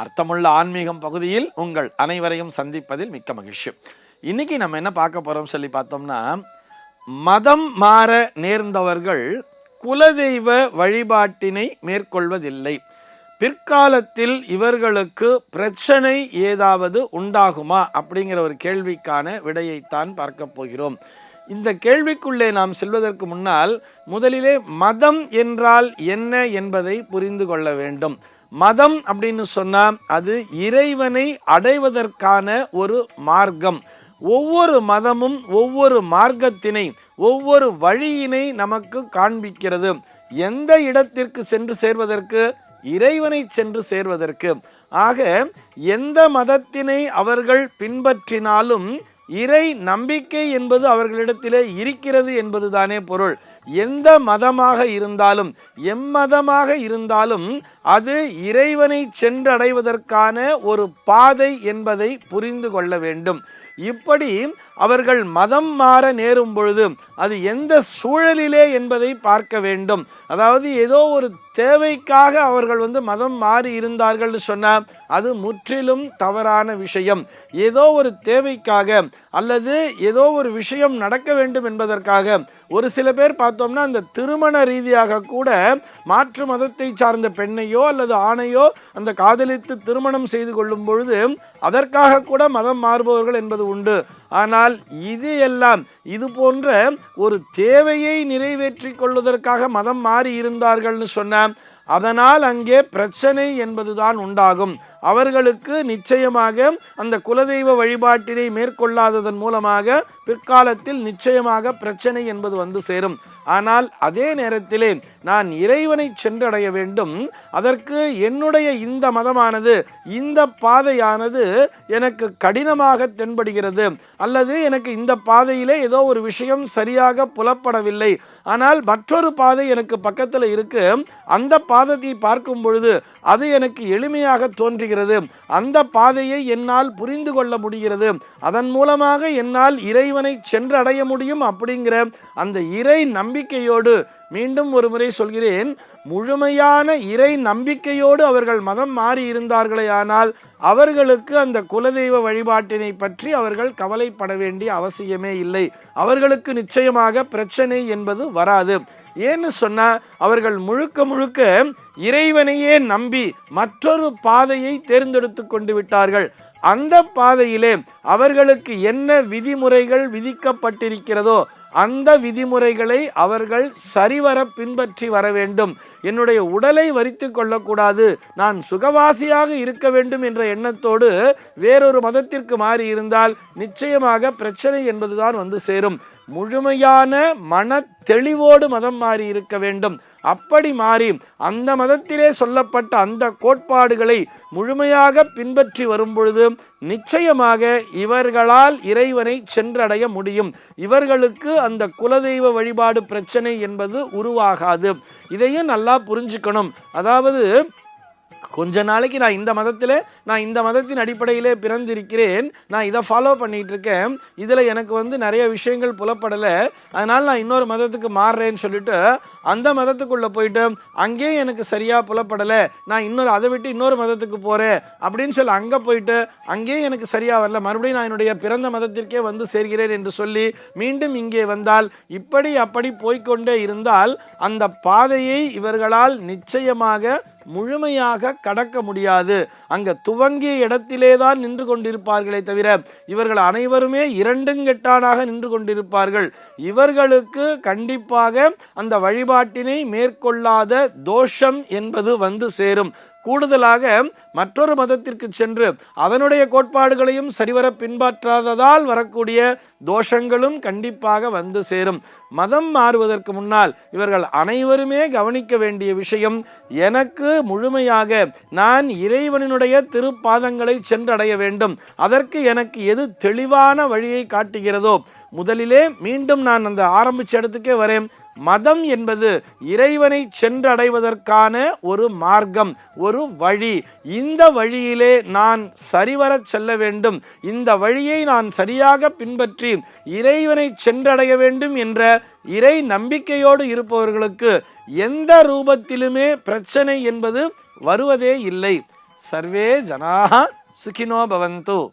அர்த்தமுள்ள ஆன்மீகம் பகுதியில் உங்கள் அனைவரையும் சந்திப்பதில் மிக்க மகிழ்ச்சி. இன்னைக்கு நம்ம என்ன பார்க்க போறோம் சொல்லி பார்த்தோம்னா, மதம் மாற நேர்ந்தவர்கள் குலதெய்வ வழிபாட்டினை மேற்கொள்வதில்லை. பிற்காலத்தில் இவர்களுக்கு பிரச்சனை ஏதாவது உண்டாகுமா அப்படிங்கிற ஒரு கேள்விக்கான விடையைத்தான் பார்க்க போகிறோம். இந்த கேள்விக்குள்ளே நாம் செல்வதற்கு முன்னால் முதலிலே மதம் என்றால் என்ன என்பதை புரிந்து கொள்ள வேண்டும். மதம் அப்படின்னு சொன்னா அது இறைவனை அடைவதற்கான ஒரு மார்க்கம். ஒவ்வொரு மதமும் ஒவ்வொரு மார்க்கத்தினை, ஒவ்வொரு வழியினை நமக்கு காண்பிக்கிறது. எந்த இடத்திற்கு சென்று சேர்வதற்கு? இறைவனை சென்று சேர்வதற்கு. ஆக எந்த மதத்தினை அவர்கள் பின்பற்றினாலும் இறை நம்பிக்கை என்பது அவர்களிடத்திலே இருக்கிறது என்பதுதானே பொருள். எந்த மதமாக இருந்தாலும், எம்மதமாக இருந்தாலும் அது இறைவனை சென்றடைவதற்கான ஒரு பாதை என்பதை புரிந்து கொள்ள வேண்டும். இப்படி அவர்கள் மதம் மாற நேரும் பொழுது அது எந்த சூழலிலே என்பதை பார்க்க வேண்டும். அதாவது ஏதோ ஒரு தேவைக்காக அவர்கள் மதம் மாறி இருந்தார்கள் சொன்னால் அது முற்றிலும் தவறான விஷயம். ஏதோ ஒரு தேவைக்காக அல்லது ஏதோ ஒரு விஷயம் நடக்க வேண்டும் என்பதற்காக ஒரு சில பேர் பார்த்தோம்னா அந்த திருமண ரீதியாக கூட மாற்று மதத்தை சார்ந்த பெண்ணையோ அல்லது ஆணையோ அந்த காதலித்து திருமணம் செய்து கொள்ளும் பொழுது அதற்காக கூட மதம் மாறுபவர்கள் என்பது உண்டு. ஆனால் இது எல்லாம் இது போன்ற ஒரு தேவையை நிறைவேற்றி கொள்வதற்காக மதம் மாறி இருந்தார்கள்னு சொன்ன அதனால் அங்கே பிரச்சனை என்பதுதான் உண்டாகும். அவர்களுக்கு நிச்சயமாக அந்த குலதெய்வ வழிபாட்டினை மேற்கொள்ளாததன் மூலமாக பிற்காலத்தில் நிச்சயமாக பிரச்சனை என்பது சேரும். ஆனால் அதே நேரத்திலே நான் இறைவனை சென்றடைய வேண்டும். அதற்கு என்னுடைய இந்த மதமானது, இந்த பாதையானது எனக்கு கடினமாக தென்படுகிறது, அல்லது எனக்கு இந்த பாதையிலே ஏதோ ஒரு விஷயம் சரியாக புலப்படவில்லை, ஆனால் மற்றொரு பாதை எனக்கு பக்கத்தில் இருக்கு, அந்த பாதையை பார்க்கும் பொழுது அது எனக்கு எளிமையாக தோன்றுகிறது, அந்த பாதையை என்னால் புரிந்து கொள்ள முடிகிறது, அதன் மூலமாக என்னால் இறைவனை சென்றடைய முடியும் அப்படிங்கிற அந்த இறை நம்பிக்கையோடு, மீண்டும் ஒரு முறை சொல்கிறேன், முழுமையான இறை நம்பிக்கையோடு அவர்கள் மதம் மாறி இருந்தார்களே ஆனால் அவர்களுக்கு அந்த குலதெய்வ வழிபாட்டினை பற்றி அவர்கள் கவலைப்பட வேண்டிய அவசியமே இல்லை. அவர்களுக்கு நிச்சயமாக பிரச்சனை என்பது வராது. ஏன்னு சொன்னா அவர்கள் முழுக்க முழுக்க இறைவனையே நம்பி மற்றொரு பாதையை தேர்ந்தெடுத்து கொண்டு விட்டார்கள். அந்த பாதையிலே அவர்களுக்கு என்ன விதிமுறைகள் விதிக்கப்பட்டிருக்கிறதோ அந்த விதிமுறைகளை அவர்கள் சரிவர பின்பற்றி வர வேண்டும். என்னுடைய உடலை வரித்து கொள்ளக்கூடாது, நான் சுகவாசியாக இருக்க வேண்டும் என்ற எண்ணத்தோடு வேறொரு மதத்திற்கு மாறி இருந்தால் நிச்சயமாக பிரச்சனை என்பதுதான் சேரும். முழுமையான மன தெளிவோடு மதம் மாறி இருக்க வேண்டும். அப்படி மாறி அந்த மதத்திலே சொல்லப்பட்ட அந்த கோட்பாடுகளை முழுமையாக பின்பற்றி வரும் பொழுது நிச்சயமாக இவர்களால் இறைவனை சென்றடைய முடியும். இவர்களுக்கு அந்த குலதெய்வ வழிபாடு பிரச்சனை என்பது உருவாகாது. இதையும் நல்லா புரிஞ்சுக்கணும். அதாவது கொஞ்ச நாளைக்கு நான் இந்த மதத்தின் அடிப்படையிலே பிறந்திருக்கிறேன், நான் இதை ஃபாலோ பண்ணிட்டு இருக்கேன், இதில் எனக்கு நிறைய விஷயங்கள் புலப்படலை, அதனால் நான் இன்னொரு மதத்துக்கு மாறுறேன்னு சொல்லிட்டு அந்த மதத்துக்குள்ளே போயிட்டு அங்கேயும் எனக்கு சரியாக புலப்படலை, நான் அதை விட்டு இன்னொரு மதத்துக்கு போகிறேன் அப்படின்னு சொல்லி அங்கே போயிட்டு அங்கேயும் எனக்கு சரியாக வரல, மறுபடியும் நான் என்னுடைய பிறந்த மதத்திற்கே சேர்கிறேன் என்று சொல்லி மீண்டும் இங்கே வந்தால் இப்படி அப்படி போய்கொண்டே இருந்தால் அந்த பாதையை இவர்களால் நிச்சயமாக முழுமையாக கடக்க முடியாது. அங்க துவங்கிய இடத்திலே தான் நின்று கொண்டிருப்பார்களே தவிர இவர்கள் அனைவருமே இரண்டுங்கெட்டானாக நின்று கொண்டிருப்பார்கள். இவர்களுக்கு கண்டிப்பாக அந்த வழிபாட்டினை மேற்கொள்ளாத தோஷம் என்பது சேரும். கூடுதலாக மற்றொரு மதத்திற்கு சென்று அதனுடைய கோட்பாடுகளையும் சரிவர பின்பற்றாததால் வரக்கூடிய தோஷங்களும் கண்டிப்பாக சேரும். மதம் மாறுவதற்கு முன்னால் இவர்கள் அனைவருமே கவனிக்க வேண்டிய விஷயம், எனக்கு முழுமையாக நான் இறைவனுடைய திருப்பாதங்களை சென்றடைய வேண்டும், அதற்கு எனக்கு எது தெளிவான வழியை காட்டுகிறதோ, முதலிலே மீண்டும் நான் அந்த ஆரம்பிச்ச இடத்துக்கே வரேன். மதம் என்பது இறைவனை சென்றடைவதற்கான ஒரு மார்க்கம், ஒரு வழி. இந்த வழியிலே நான் சரிவர செல்ல வேண்டும், இந்த வழியை நான் சரியாக பின்பற்றி இறைவனை சென்றடைய வேண்டும் என்ற இறை நம்பிக்கையோடு இருப்பவர்களுக்கு எந்த ரூபத்திலுமே பிரச்சனை என்பது வருவதே இல்லை. சர்வே ஜனாः சுகினோ பவந்து.